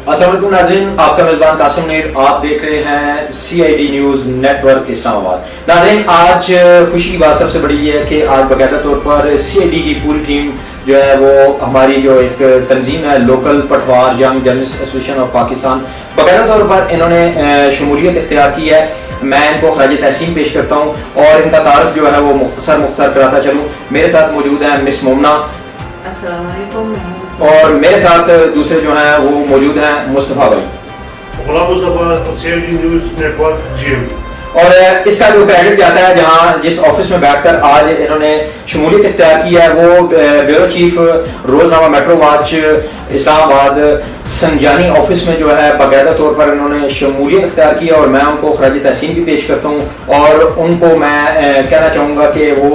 अस्सलाम वालेकुम नाज़रीन, आपका मेज़बान कासिम मीर, आप देख रहे हैं CID न्यूज़ नेटवर्क इस्लामाबाद। नाज़रीन, आज खुशी की बात सबसे बड़ी ये है कि आज बाकायदा तौर पर CID की पूरी टीम जो है वो हमारी जो एक तंजीम है लोकल पटवार young journalist association of Pakistan, बाकायदा तौर पर इन्होंने शमूलियत इख्तियार की है। मैं इनको खराज तहसीन पेश करता हूँ और इनका तारुफ जो है वो मुख्तसर कराता चलूँ। मेरे साथ मौजूद है मिस मोमना, अस्सलाम वालेकुम, और मेरे साथ दूसरे जो हैं वो मौजूद हैं मुस्तफ़ा भाई। Ghulam Mustafa, CID news network GM। और इसका जो क्रेडिट जाता है जहाँ जिस ऑफिस में बैठकर आज इन्होंने शमूलियत इख्तियार की है वो ब्यूरो चीफ रोजनामा metro watch Islamabad Sangjani office में जो है बाकायदा तौर पर इन्होंने शमूलियत इख्तियार की है और मैं उनको खराज तहसीन भी पेश करता हूँ। और उनको मैं कहना चाहूँगा कि वो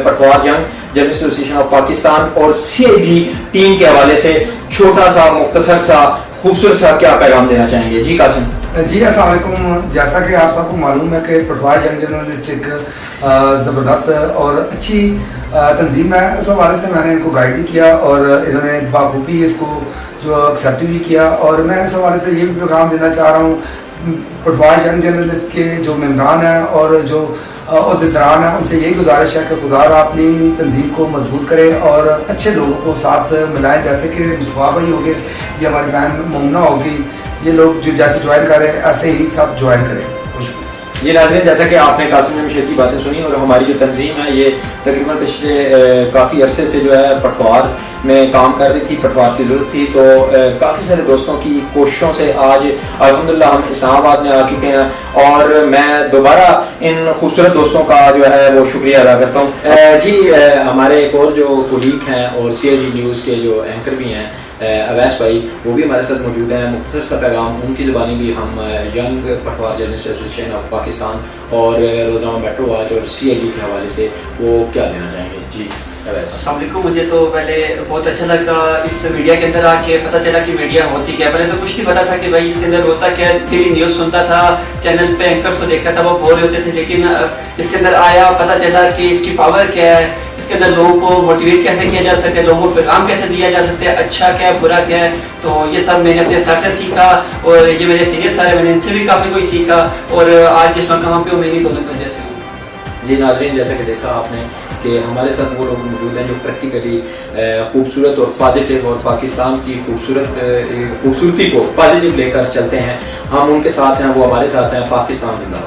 पटवार young journalist association of Pakistan और CID टीम के हवाले से छोटा सा मुख्तसर सा खूबसूरत सा क्या पैगाम देना चाहेंगे? जी कासिम। जी अस्सलाम वालेकुम। जैसा कि आप सबको मालूम है कि पटवार यंग जर्नलिस्ट एक ज़बरदस्त और अच्छी तंजीम है। इस हवाले से मैंने इनको गाइड भी किया और इन्होंने बाखूबी इसको जो एक्सेप्ट भी किया। और मैं इस हवाले से ये भी पैगाम देना चाह रहा हूँ पटवार यंग जर्नलिस्ट के जो मेम्बरान हैं और जो अहदेदारान हैं, उनसे यही गुजारिश है कि खुदा अपनी तंजीम को मजबूत करें और अच्छे लोगों को साथ मिलाएं, जैसे कि मुस्तफ़ा भाई हो गए, ये हमारी बहन मोमना होगी, ये लोग जो जैसे ज्वाइन करें ऐसे ही सब ज्वाइन करें। ये नाज़रीन, जैसा कि आपने कासिम जमशेद की बातें सुनी और हमारी जो तंजीम है ये तकरीबन पिछले काफ़ी अरसे से जो है पटवार में काम कर रही थी, पटवार की ज़रूरत थी, तो काफ़ी सारे दोस्तों की कोशिशों से आज अल्हम्दुलिल्लाह हम इस्लामाबाद में आ चुके हैं और मैं दोबारा इन खूबसूरत दोस्तों का जो है वो शुक्रिया अदा करता हूँ। जी, हमारे एक और जो कोलीग हैं और CID न्यूज़ के जो एंकर भी हैं अवैस भाई, वो भी हमारे साथ मौजूद हैं। मुख्तसर सा पैगाम उनकी ज़बानी भी हम यंग पटवार जर्नलिस्ट एसोसिएशन ऑफ पाकिस्तान और रोज़नामा मेट्रो वॉच और CID के हवाले से वो क्या देना चाहेंगे? जी अवैस। अस्सलाम वालेकुम। मुझे तो पहले बहुत अच्छा लगा इस मीडिया के अंदर आके, पता चला कि मीडिया होती क्या। पहले तो कुछ नहीं पता था कि भाई इसके अंदर होता क्या। डेली न्यूज़ सुनता था, चैनल पे एंकर्स को देखता था, वो बोर होते थे, लेकिन इसके अंदर आया, पता चला कि इसकी पावर क्या है, इसके अंदर लोगों को मोटिवेट कैसे किया जा सकता है, लोगों को पैगाम कैसे दिया जा सकता है, अच्छा क्या है बुरा क्या है। तो ये सब मैंने अपने सर से सीखा और ये मेरे सीनियर सर है, मैंने इनसे भी काफ़ी कुछ सीखा और आज जिस वक्त कहाँ पे हूँ मेरी दोनों की वजह से हूँ। जी नाज़रीन, जैसा कि देखा आपने कि हमारे साथ वो लोग मौजूद हैं जो प्रैक्टिकली खूबसूरत और पॉजिटिव और पाकिस्तान की खूबसूरती को पॉजिटिव लेकर चलते हैं। हम उनके साथ हैं, वो हमारे साथ हैं। पाकिस्तान जिंदाबाद।